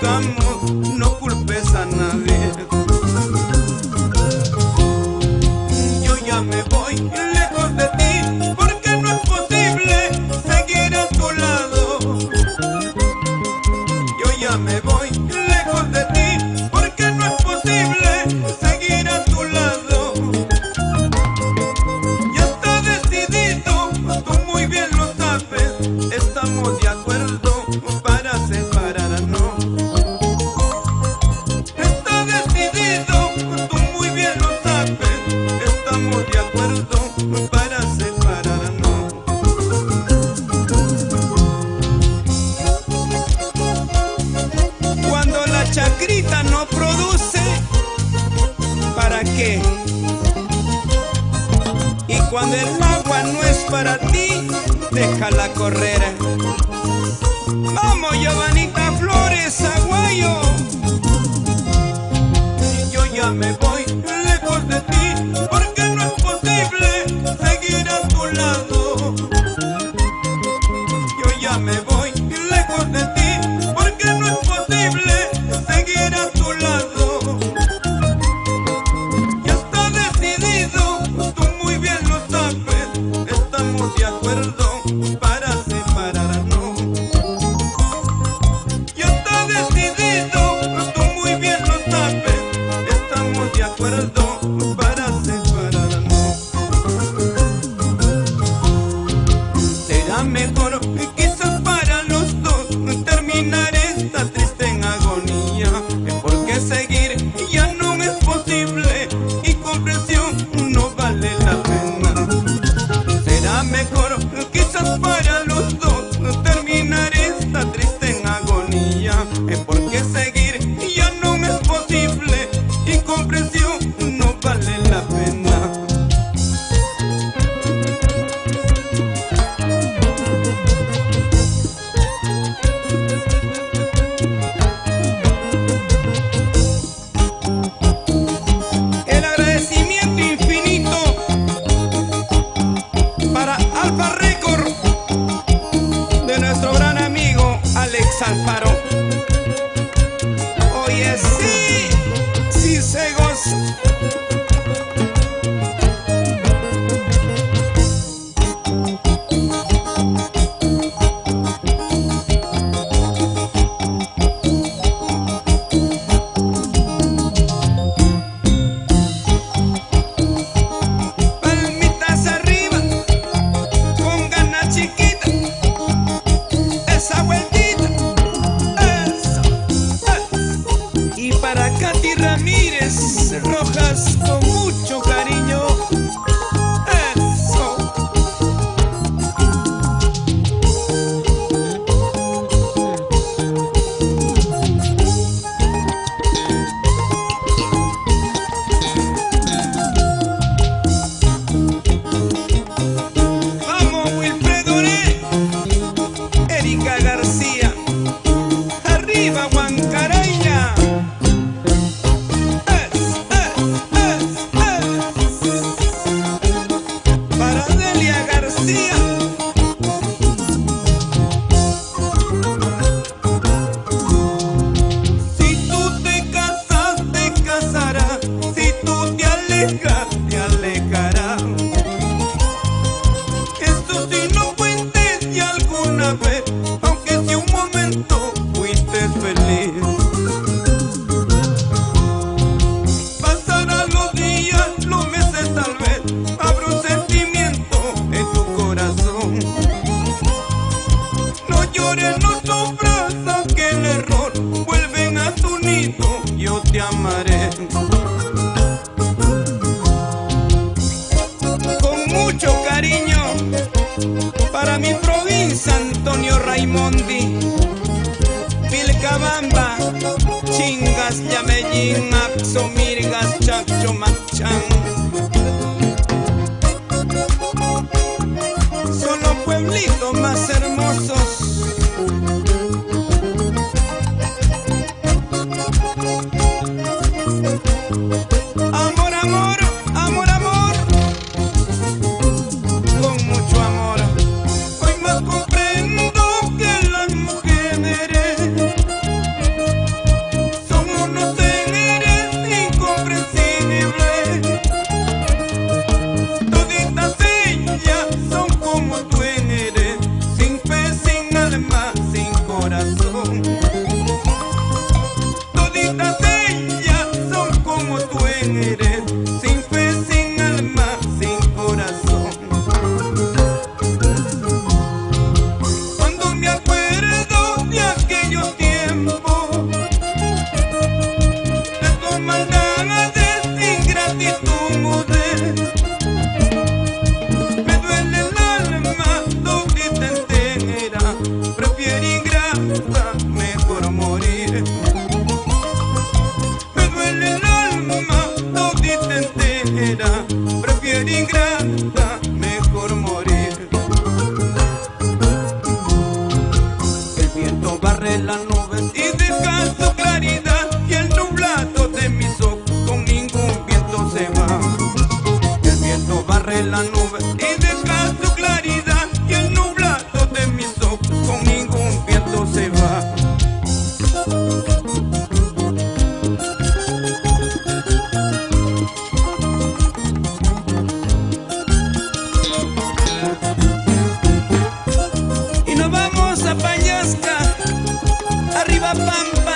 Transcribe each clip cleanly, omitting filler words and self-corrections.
equivocamos, no culpes a nadie. Yo ya me voy lejos de ti, porque no es posible seguir a tu lado. Yo ya me voy lejos de ti, porque no es posible seguir a tu lado. Ya está decidido, tú muy bien lo sabes, estamos de acuerdo para separarnos. Está decidido, tú muy bien lo sabes, estamos de acuerdo para separarnos. Cuando la chacrita no produce, ¿para qué? Y cuando el agua no es para ti, déjala correr. Vamos, Giovanita Flores, Aguayo. Yo ya me voy lejos de ti, porque no es posible seguir a tu lado. Yo ya me voy lejos de ti, porque no es posible seguir a tu lado. Ya está decidido, tú muy bien lo sabes, estamos de acuerdo para separarnos. Ya está decidido, tú muy bien lo sabes, estamos de acuerdo para separarnos. Será mejor, quizás para los dos, terminar esta triste en agonía, porque seguir ya no es posible y comprensión no vale la pena. Será mejor, quizás para los dos, terminar esta triste en agonía, porque seguir ya no es posible y comprensión no vale la pena. El agradecimiento infinito para Alfa Record de nuestro gran amigo Alex Alfaro. Oye, sí, sí se goza. Palmitas arriba, con ganas chiquita, esa vueltita, eso. Y para Katy Ramírez Rojas, con mucho cariño, eso. Vamos, Wilfredo Oré, Erika García, arriba Huancaraña. Para Delia García. Si tú te casas, te casarás. Si tú te alejas, te alejarás. Esto si no fuiste de alguna vez, aunque si un momento fuiste feliz. Pasarán los días, los meses tal vez, habrá un sentimiento en tu corazón. No llores, no sufras, aunque el error vuelven a tu nido, yo te amaré. Con mucho cariño para mi provincia, Antonio Raimondi, Vilcabamba, Chingas, Yamellín, Maxo, Mirgas, Chacho, Machán. Son los pueblitos más hermosos. Amor, amor, amor, amor, con mucho amor. Hoy más comprendo que las mujeres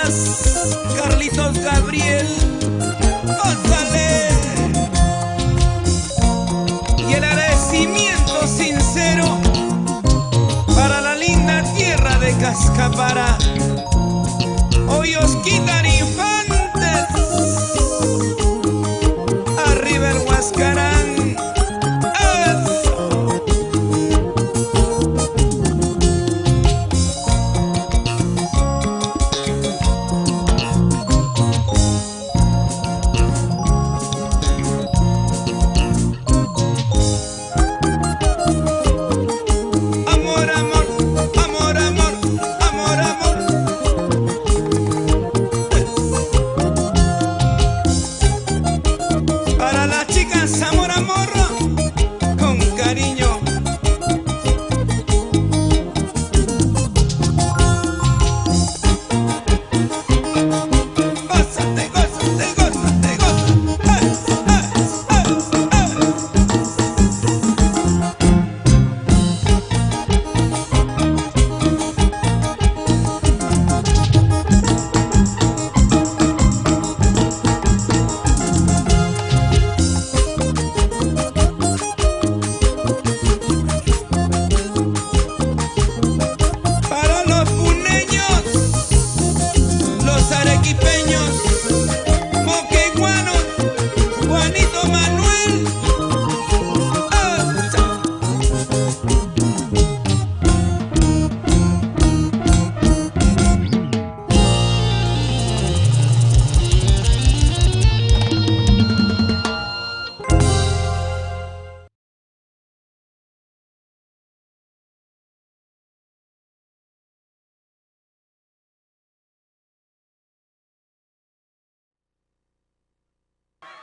más, Carlitos Gabriel, ¡ósale! Y el agradecimiento sincero para la linda tierra de Cascapara, Hoyos quitan infantes, arriba el Huascarán.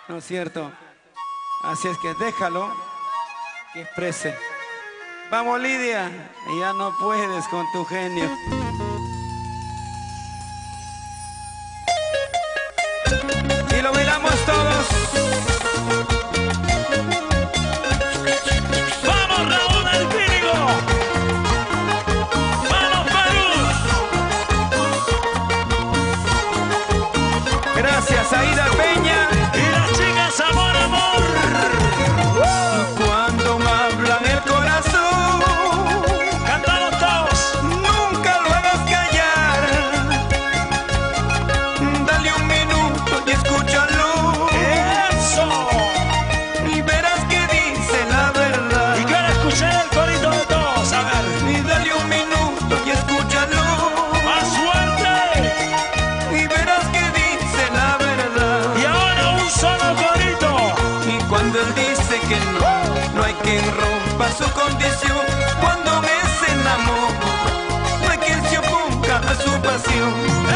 ¿No es cierto? Así es que déjalo que exprese. Vamos, Lidia, ya no puedes con tu genio. Y lo bailamos todos. ¡Vamos, Raúl del Pírigo! ¡Vamos, Perú! Gracias, Aida Peña. Y las chicas, amor, amor. Cuando me hablan el corazón, Cantamos todos. nunca lo hagas callar. Dale un minuto y escúchalo. ¡Eso! Y verás que dice la verdad. Y quiero escuchar el corito de todos, a ver. Y dale un minuto y escúchalo. ¡Más fuerte! Y verás que dice la verdad. Y ahora un solo corito. Y cuando él dice que no, no hay quien rompa su condición. Cuando me enamora, no hay quien se oponga a su pasión.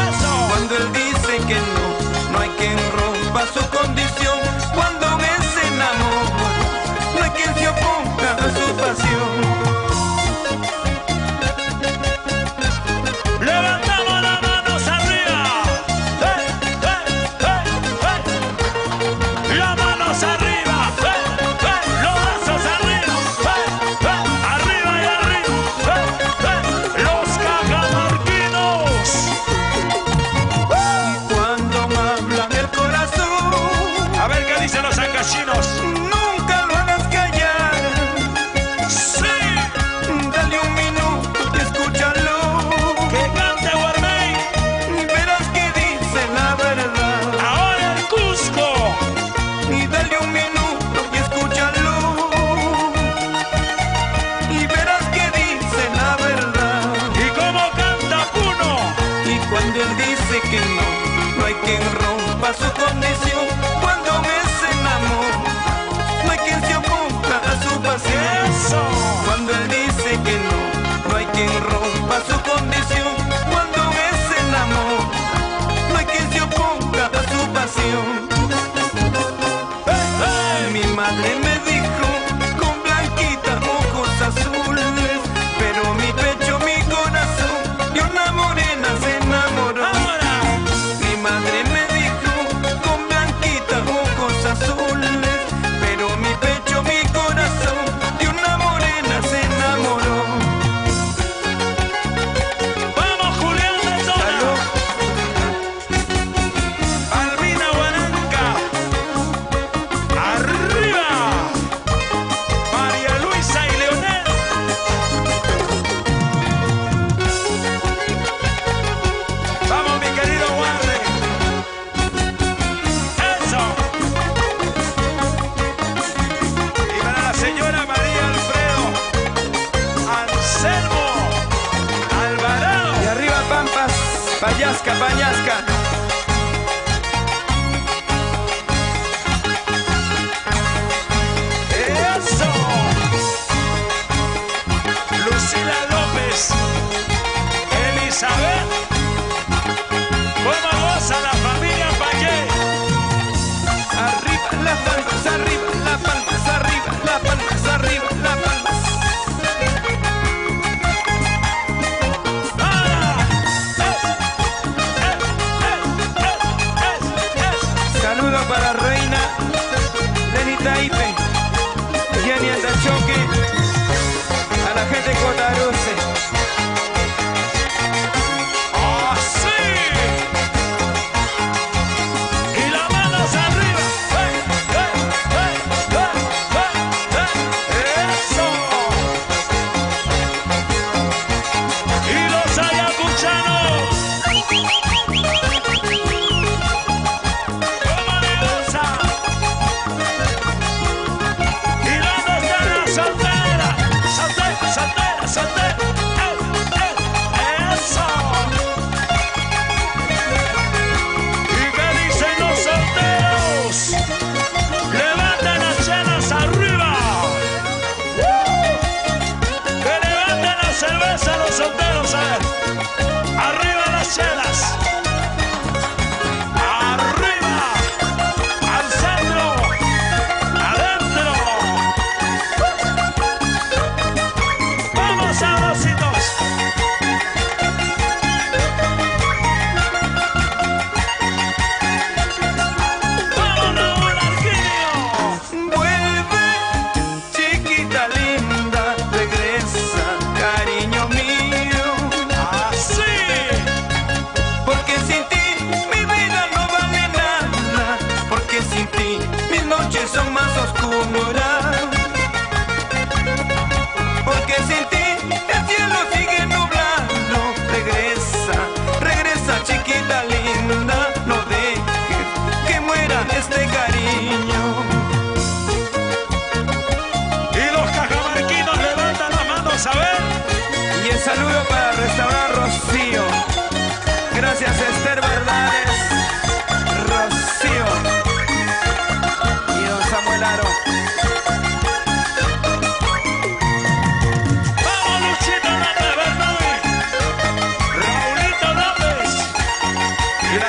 ¡Eso! Cuando él dice que no, no hay quien rompa su condición. Cuando me enamora, no hay quien se oponga a su pasión. Levantamos las manos arriba. ¡Hey, hey, hey, hey! Las manos arriba. ¡Hey, hey! Los brazos arriba. ¡Hey, hey! Arriba y arriba. ¡Hey, hey! Los cajamarquinos. Cuando me hablan el corazón, A ver qué dicen los sancachinos. nunca lo hagas callar. ¡Sí! Dale un minuto y escúchalo. ¡Que cante Guarmey! Y verás que dice la verdad. Ahora el Cusco. Y dale un minuto y escúchalo. Y verás que dice la verdad. ¿Y cómo canta Puno? Y cuando él dice que no, no hay quien rompa su condición. Cuando me enamora, no hay quien se oponga a su pasión. ¡Eso! Cuando él dice que no, no hay quien rompa su condición. Cuando me enamora, no hay quien se oponga a su pasión. ¡Hey, hey! Mi madre me dijo con blanquita ojos azules, pero mi pecho, mi corazón, de una morena se enamoró. ¡Ahora! Mi madre me dijo con blanquita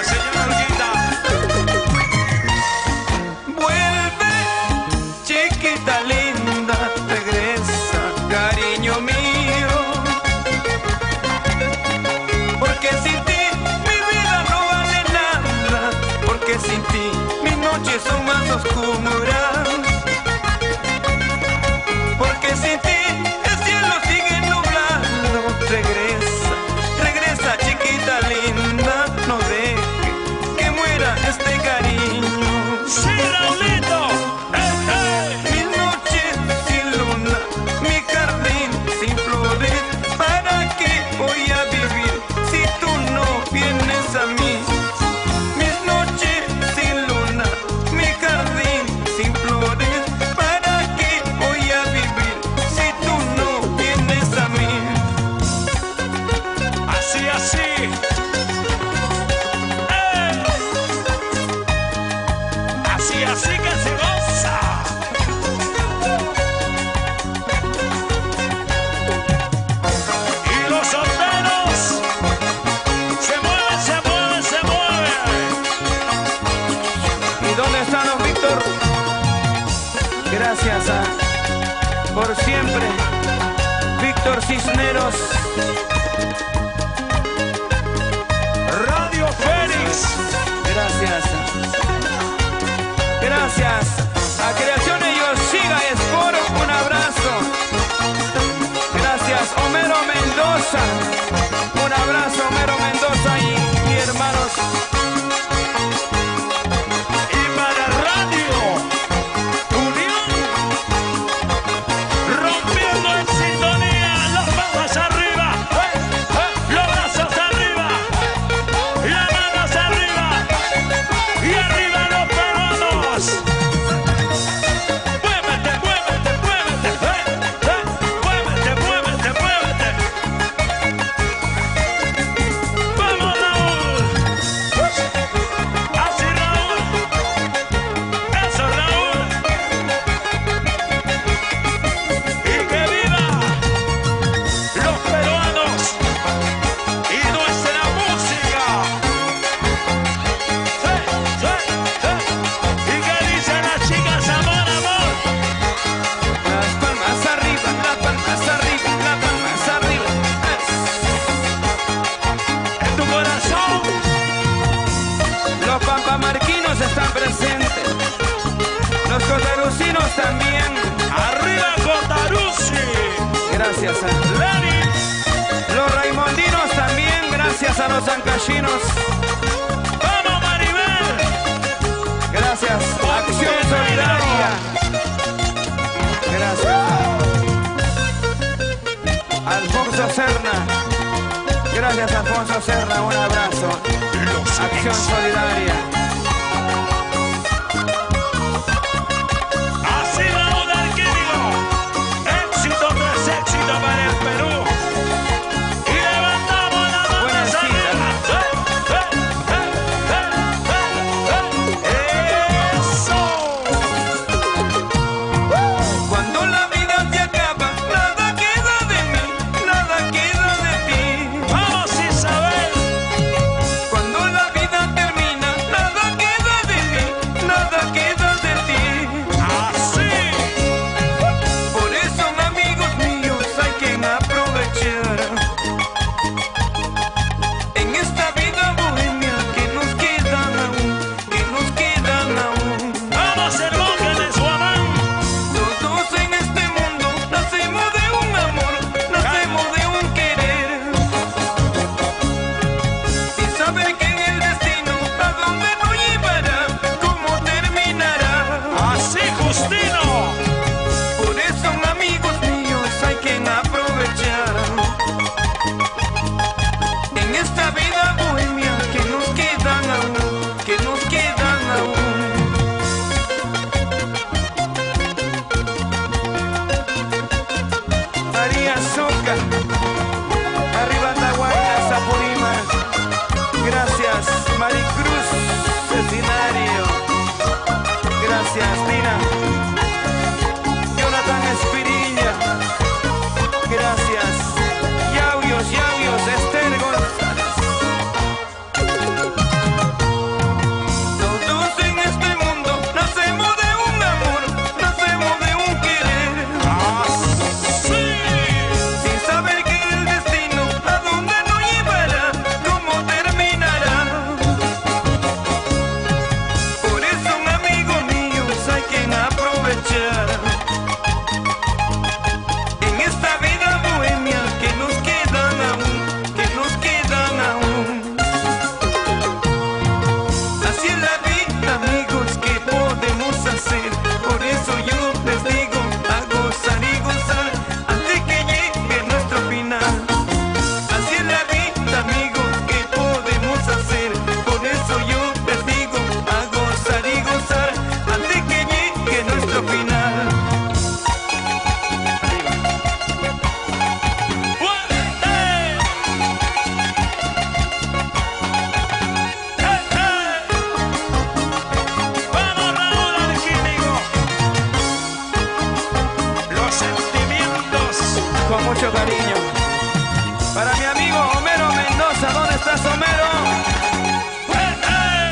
Gracias, señora Orquita. Vuelve, chiquita linda, regresa, cariño mío. Porque sin ti mi vida no vale nada, porque sin ti mis noches son más oscuras. Porque sin ti el cielo sigue nublado. Regresa, regresa, chiquita linda, no deje que muera este cariño. ¡Sí, Raulito! Mis noches sin luna, mi jardín sin flores, ¿para qué voy a vivir si tú no vienes a mí? Mis noches sin luna, mi jardín sin flores, ¿para qué voy a vivir si tú no vienes a mí? Así, así. Así, así que se goza. Y los solteros se mueven, se mueven, se mueven. ¿Y dónde están los Víctor? Gracias por siempre, Víctor Cisneros. Radio Fénix. Gracias. Gracias a Creaciones Yosiga Sport, un abrazo. Gracias, Homero Mendoza. Un abrazo, Homero Mendoza y hermanos. Y para Radio Unión, rompiendo en sintonía, las manos arriba, los brazos arriba, las manos arriba y arriba los peruanos. Muévete, muévete, muévete, muévete, muévete, muévete. Vamos, Raúl. Así, Raúl. Eso, Raúl. Y que viva los peruanos y nuestra música. Sí, sí, sí. Y que dicen las chicas, amor, amor. Las palmas arriba, las palmas arriba, las palmas arriba. En tu corazón. Los pampamarquinos están presentes. Los cotarucinos también. Arriba Cotaruzzi. Gracias a Lenny. los raimondinos también. Gracias a los ancallinos. Vamos, Maribel. Gracias. Acción Solidaria. Gracias. Alfonso Serna. Gracias, Alfonso Serna. Un abrazo. Acción Solidaria. Así Raúl Arquímico. Éxito tras éxito para el Perú. Y levantamos las manos Buenas arriba. Eso. Cuando la vida se acaba, nada queda de mí, nada queda de ti. Vamos, Isabel. Cuando la vida termina,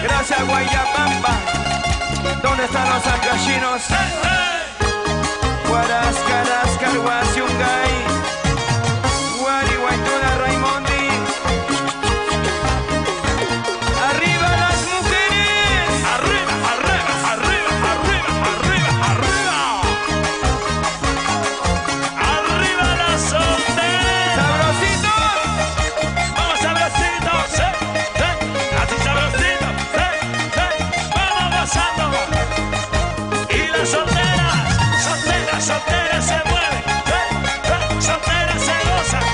Gracias, Guayapampa. ¿Dónde están los alcachinos? Huarascaras, Carhuasiungay, Guari, Guaituna, Raimondi. ¡Arriba las mujeres! ¡Arriba, arriba, arriba, arriba, arriba, arriba! ¡Arriba las solteras! ¡Sabrositos! ¡Vamos, sabrositos! ¡Así sabrositos! ¡Vamos gozando! Y las solteras, solteras, solteras se mueven, solteras se gozan,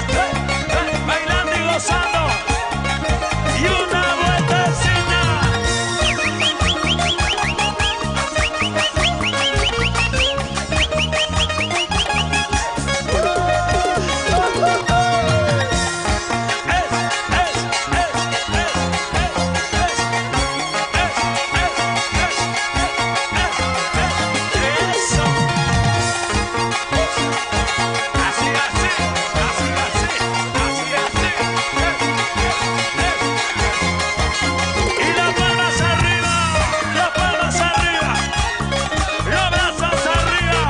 bailando y gozando. Y una vueltecita. Eso. Así, así, así, así, así, así. Y las palmas arriba, los brazos arriba,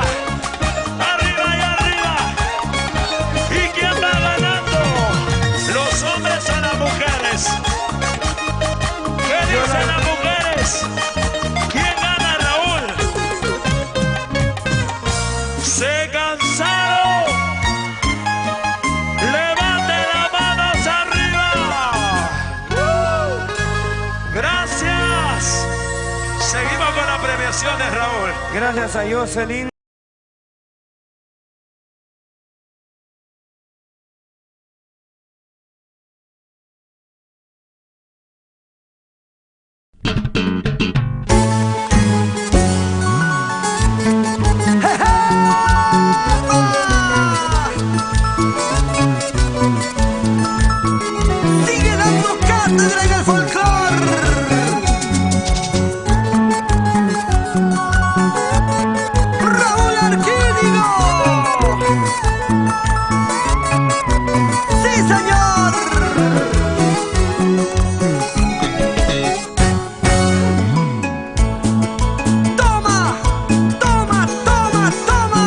arriba y arriba. ¿Y quién va ganando? Los hombres o las mujeres. ¿Qué dicen las mujeres? ¿Quién gana, Raúl? ¿Se cansaron? ¡Levanten las manos arriba! ¡Gracias! Seguimos con la premiación de Raúl. Gracias a Jocelyn. Sigue dando cátedra en el folclore. Raúl Arquídigo. Sí, señor. Toma, toma, toma, toma.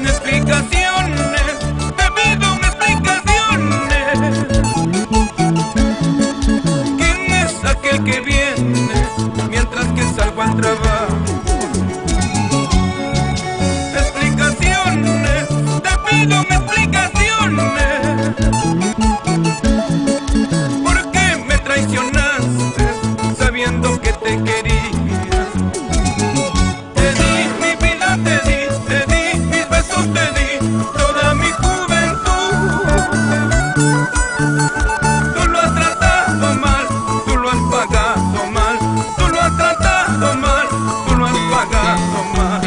Explicaciones, te pido explicaciones. ¿Quién es aquel que viene mientras que salgo al trabajo? Explicaciones, te pido explicaciones. ¿Por qué me traicionaste sabiendo que te quería? Te di mi vida, te di mis besos, te di toda mi juventud. Tú lo has tratado mal, tú lo has pagado mal, tú lo has tratado mal, tú lo has pagado mal.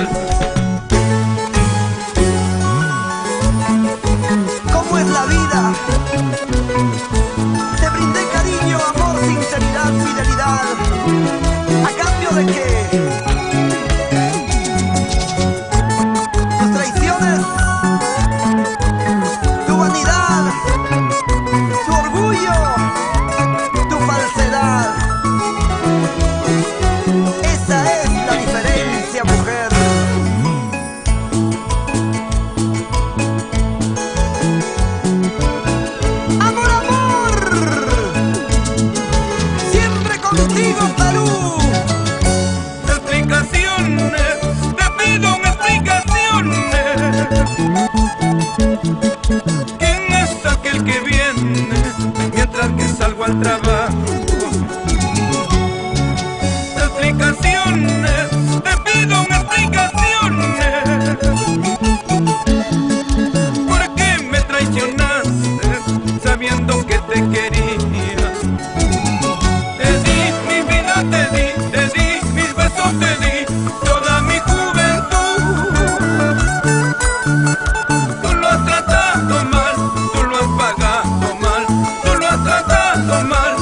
¿Cómo es la vida? Te brindé cariño, amor, sinceridad, fidelidad. ¿A cambio de qué? Tus traiciones, tu vanidad, tu orgullo, tu falsedad. Esa es la diferencia, mujer. Amor, amor, siempre contigo, salud. Explicaciones, te pido explicaciones. ¿Quién es aquel que viene mientras que salgo al trabajo? Explicaciones, te pido explicaciones. ¿Por qué me traicionaste sabiendo que te quería? Te di mi vida, te di mis besos, te di toda mi juventud. Tú lo has tratado mal, tú lo has pagado mal, tú lo has tratado mal,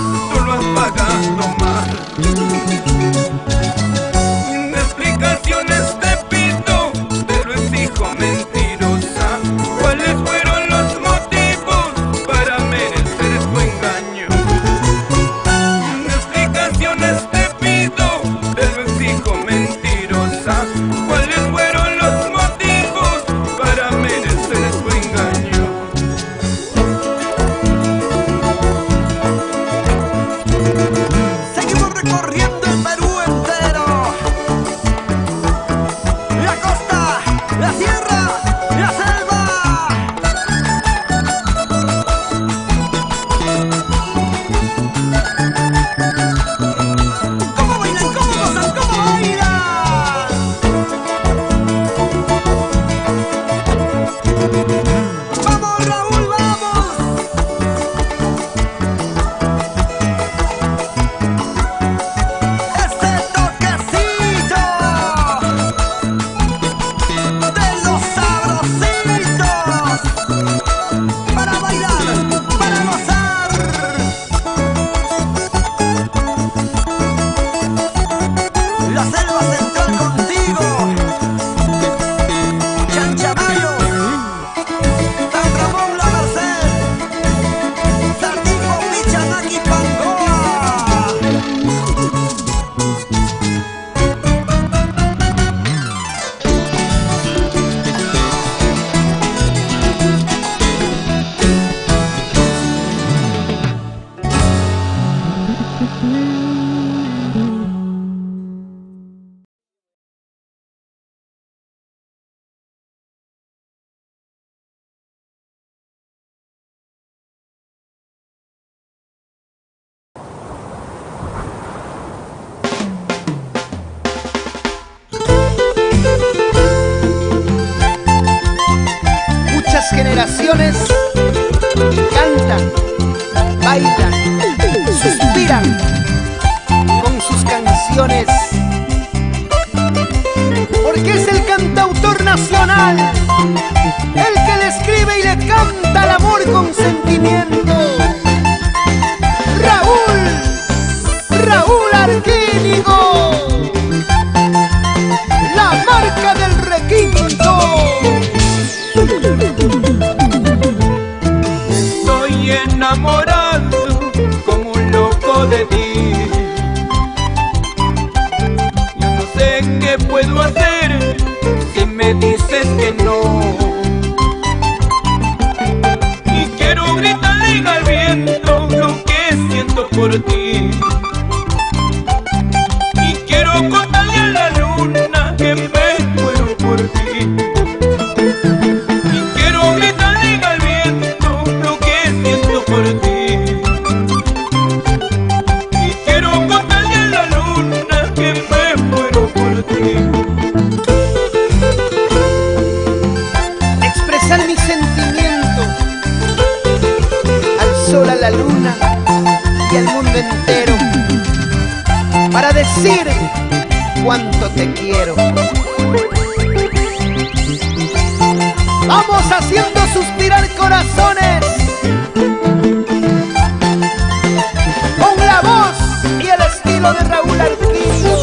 para bailar, para gozar. La selva central contigo, Chanchamayo, San Ramón La Merced, Sardico, Pichanaki, Pangoa. Muchas generaciones cantan, bailan, suspiran con sus canciones, porque es el cantautor nacional el que le escribe y le canta al amor con sentimiento. Raúl Arquínigo, la marca del requinto. Estoy enamorado como un loco de ti. Yo no sé qué puedo hacer si me dices que no. Y quiero gritarle al viento lo que siento por ti. Y quiero contarle a la luna que me muero por ti. Por ti. Y quiero contarle a la luna que me muero por ti. Expresar mi sentimiento al sol, a la luna y al mundo entero, para decir cuánto te quiero. Vamos haciendo suspirar corazones con la voz y el estilo de Raúl Arquínigo.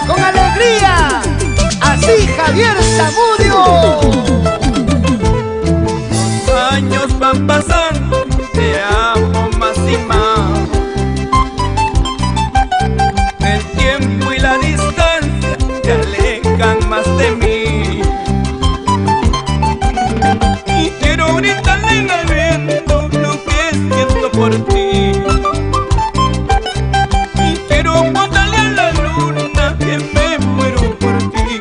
Con alegría, así Javier Zamudio. Los años van pasando, te amo más y más. El tiempo y la distancia te alejan más de mí. Y quiero gritarle al viento lo que siento por ti. Y quiero contarle a la luna que me muero por ti.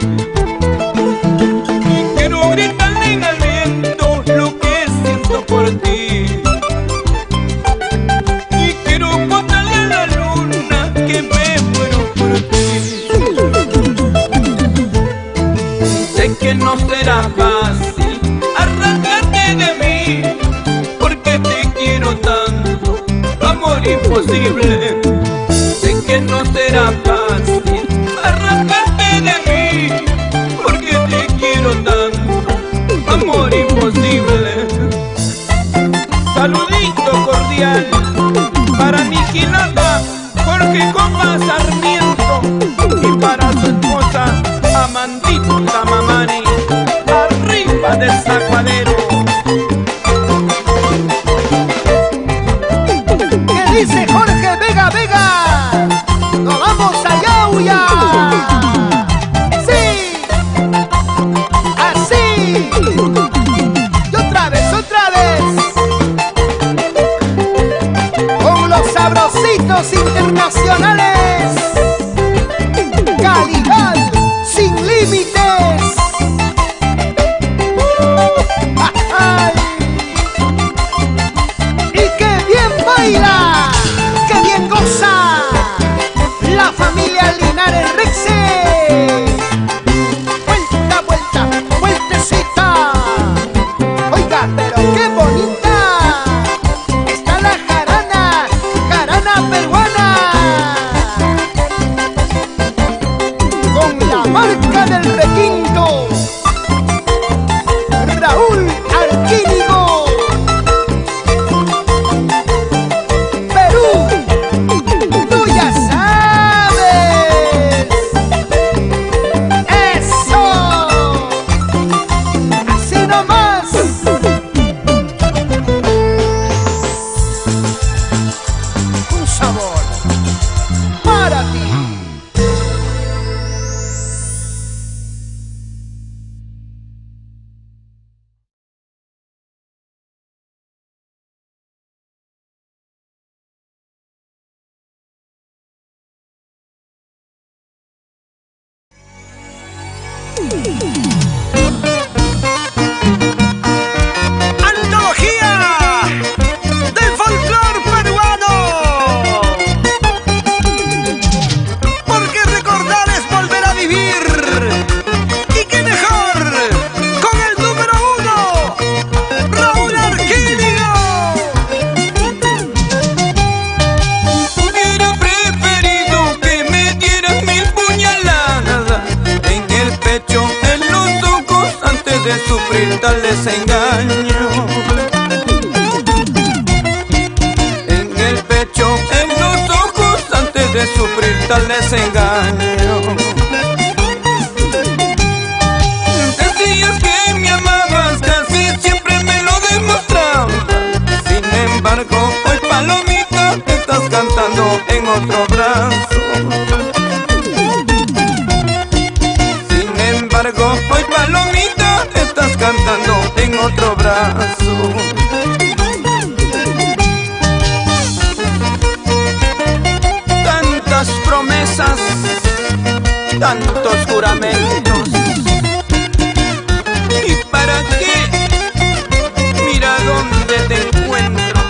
Y quiero gritarle al viento lo que siento por ti. Y quiero contarle a la luna que me muero por ti. Sé que no será fácil arrancarte de mí, porque te quiero tanto, amor imposible. Sé que no será fácil arrancarte de mí, porque te quiero tanto, amor imposible. Saludito cordial para mi quilata Jorge Copa Sarmiento y para su esposa Amandita Mamani, arriba del Zacuadero. ¿Qué dice Jorge Vega Vega? ¡Nos vamos a Yauya! ¡Sí! ¡Así! ¡Y otra vez, otra vez! Con los sabrositos internacionales, calidad sin límites. nomás. Un sabor para ti. Antología del folclor peruano. Porque recordar es volver a vivir. Y qué mejor con el número 1, Raúl Arquínigo. Hubiera preferido que me dieras 1000 puñaladas en el pecho, en los ojos, antes de sufrir tal desengaño. En el pecho, en los ojos, antes de sufrir tal desengaño. Decías que me amabas, casi siempre me lo demostrabas. Sin embargo, hoy palomita, estás cantando en otro brazo. Sin embargo, hoy palomita, estás cantando en otro brazo. Tantas promesas, tantos juramentos. ¿Y para qué? Mira dónde te encuentro,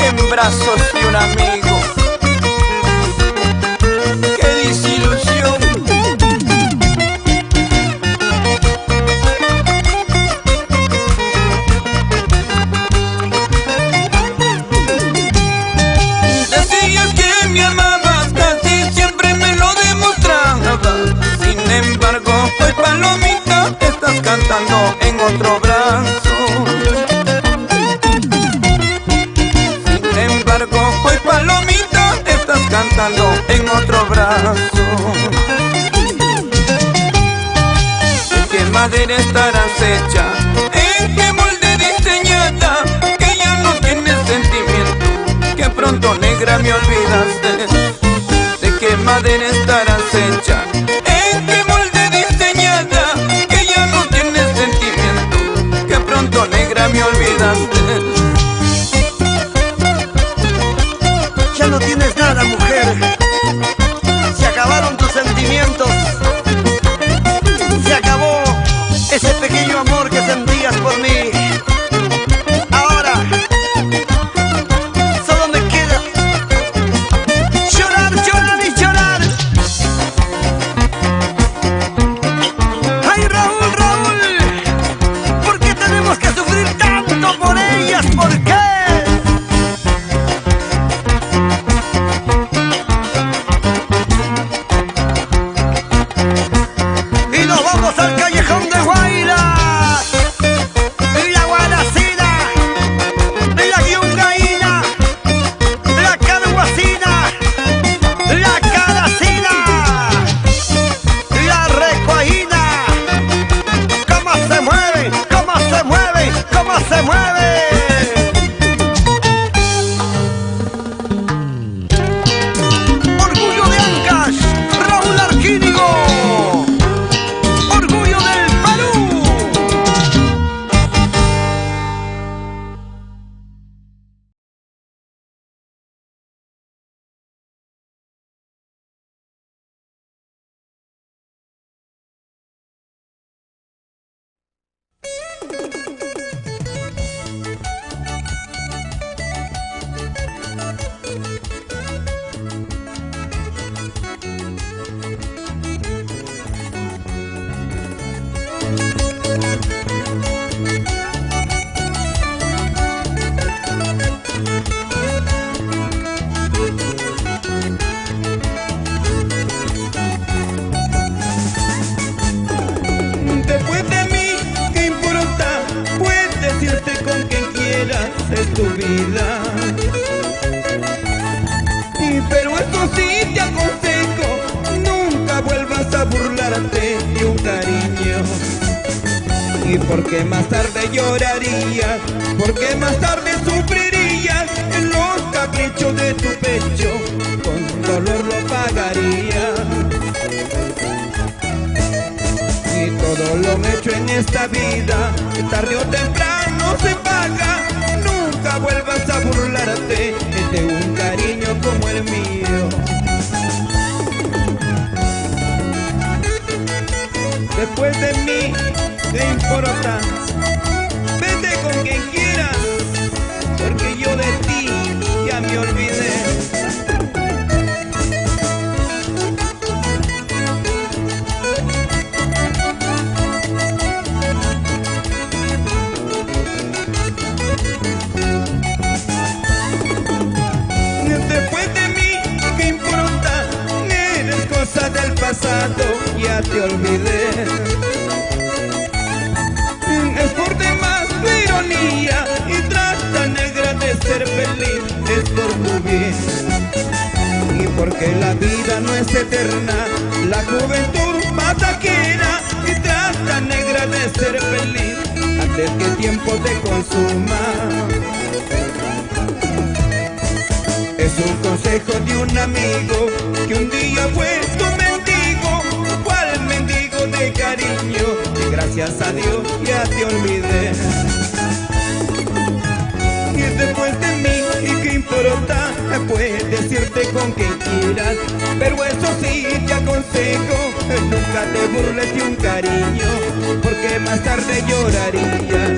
en brazos de un amigo. ¡Qué desilusión! Decías que me amabas, casi siempre me lo demostrabas. Sin embargo, hoy palomita, estás cantando en otro brazo. Sin embargo, hoy palomita, estás cantando en otro brazo. ¿En qué madera estarás hecha? ¿En qué molde diseñada? Que ya no tienes sentimiento, que pronto negra me olvidaste. ¿De qué madera estarás hecha? ¿En qué molde diseñada? Que ya no tienes sentimiento, que pronto negra me olvidaste. Ya no tienes nada, mujer. Se acabaron tus sentimientos. Se acabó ese pequeño amor que sentías por mí. Ahora solo me queda llorar, llorar y llorar. Ay, Raúl, Raúl, ¿por qué tenemos que sufrir tanto por ellas? ¿Por qué? Y nos vamos al callejón de Guaira, la Guaracina, la Yungaína, la Carhuacina, la Caracina, la Recuaína. ¿Cómo se mueve? ¿Cómo se mueve? ¿Cómo se mueve? Orgullo de Ancash, Raúl Arquínigo. Orgullo del Perú. Después de mí, ¿qué importa? Puedes irte con quien quieras en tu vida. Pero eso sí te aconsejo, nunca vuelvas a burlarte de un cariño. Y porque más tarde llorarías, porque más tarde sufrirías en los caprichos de tu pecho, con dolor lo pagarías. Y todo lo hecho en esta vida, tarde o temprano se paga. Nunca vuelvas a burlarte de un cariño como el mío. Después de mí, ¿qué importa? Vete con quien quieras, porque yo de ti ya me olvidé. Después de mí, ¿qué importa? Eres cosa del pasado, ya te olvidé. Es por demás tu ironía y trata negra de ser feliz, es por tu bien. Y porque la vida no es eterna, la juventud pasajera, y trata negra de ser feliz antes que el tiempo te consuma. Es un consejo de un amigo que un día fue tu mendigo. ¿Cuál mendigo de cariño? Y gracias a Dios ya te olvidé. Y después de mí, ¿y qué importa? Puedes decirte con quien quieras, pero eso sí te aconsejo, nunca te burles de un cariño, porque más tarde llorarías.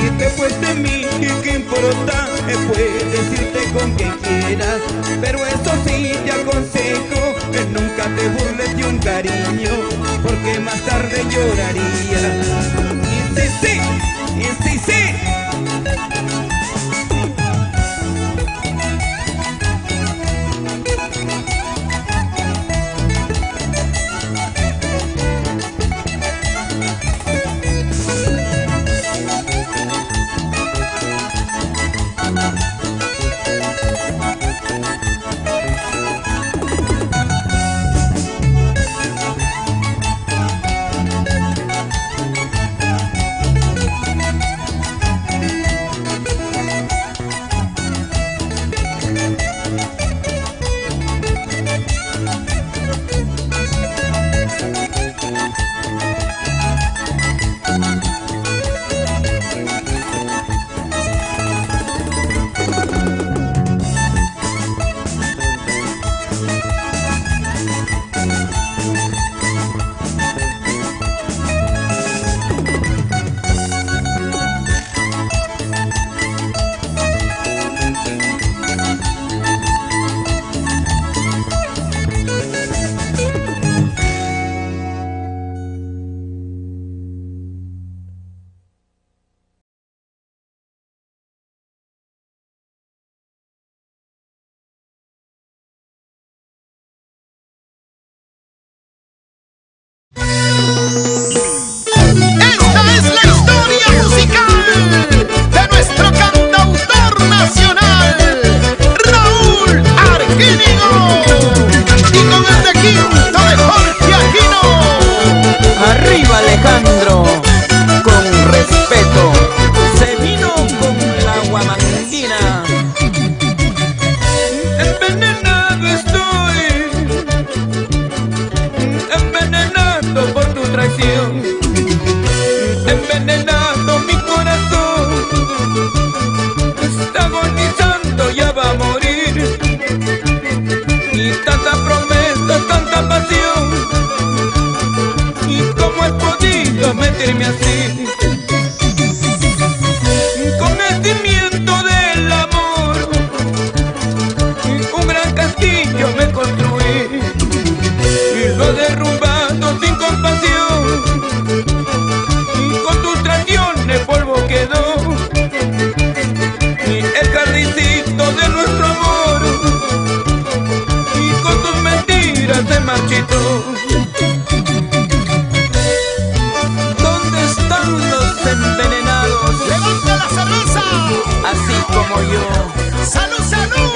Y después de mí, ¿y qué importa? Puedes decirte con quien quieras, pero eso sí te aconsejo, nunca te burles de un cariño, porque más tarde llorarías. Y sí, sí, y sí, sí. sentirme así. Con el cimiento del amor, un gran castillo me construí y lo he derrumbado sin compasión. Con tus traiciones polvo quedó y el jardincito de nuestro amor, y con tus mentiras se marchitó. Envenenados, ¡levanta la cerveza! así como yo. ¡Salud, salud!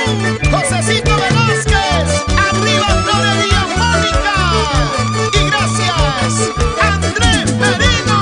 ¡Josecito Velázquez! ¡Arriba Florería Mónica! ¡Y gracias, Andrés Merino!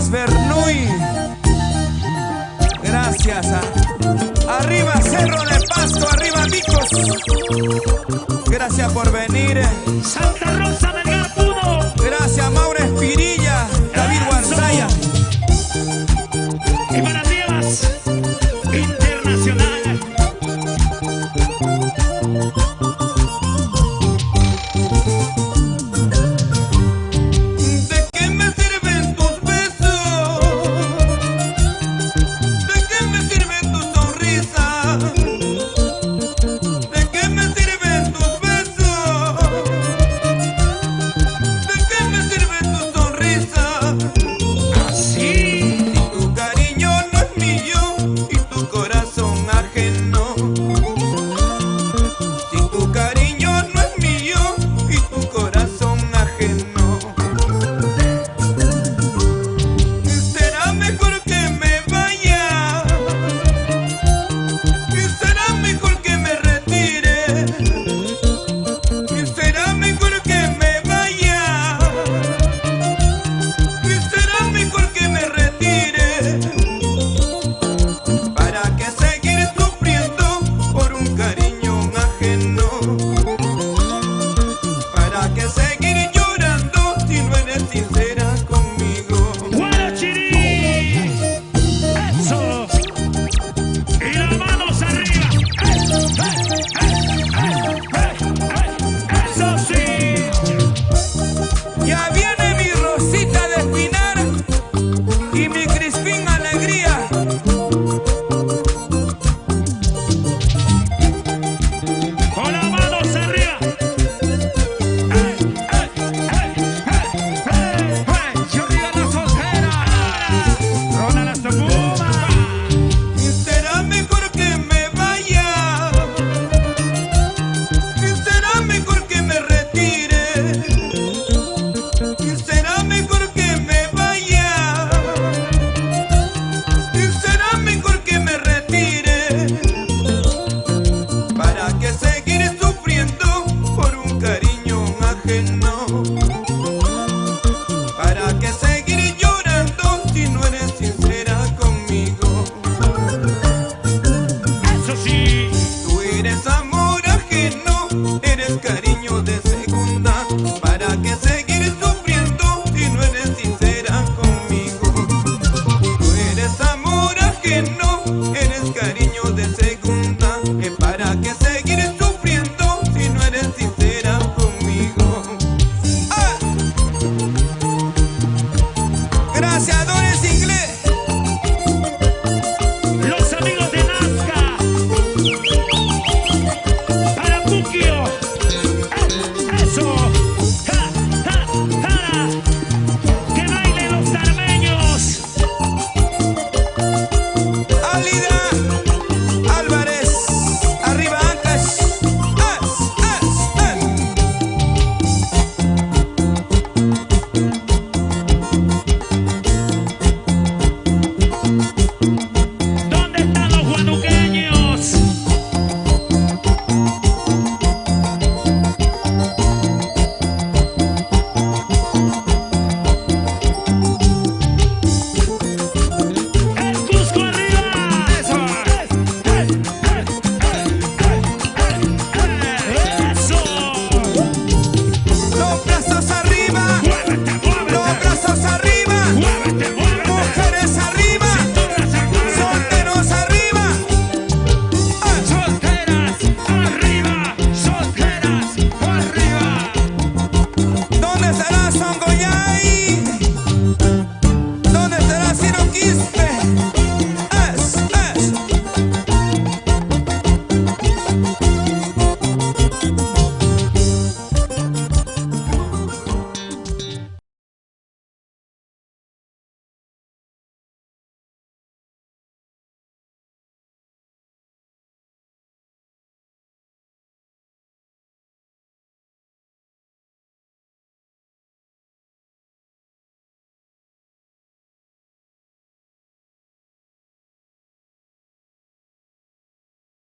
Gómez Bernuy. Gracias. Arriba Cerro de Pasto, arriba Micos. Gracias por venir. Santa Rosa del Garpudo. Gracias Mauro Espirilla, David Guarzaya. Y para Dievas Internacional. ¿De qué me sirven tus besos? ¿De qué me sirven tus sonrisas? ¿De qué me sirven tus besos? ¿De qué me sirven tus sonrisas? Así. Si tu cariño no es mío y tu corazón ajeno. Si tu cariño no es mío y tu corazón ajeno. Será mejor que me vaya. Será mejor que me retire. Será mejor que me vaya. Será mejor que me retire. ¿Para qué seguir sufriendo por un cariño ajeno? ¿Para qué seguir llorando si no eres sincera conmigo? Guarachirí. Eso. Y las manos arriba. Eso sí. Ya viene mi Rosita de Espinar y mi Crispín Alegría. Con las manos arriba. Yo digo la soltera. Ronald hasta Puma. Será mejor que me vaya. Será mejor que me retire. Será mejor que me vaya. Será mejor que me retire. ¿Para qué seguir sufriendo por un cariño ajeno? ¿Para qué seguir llorando si no eres sincera conmigo? Eso sí. Tú eres amor.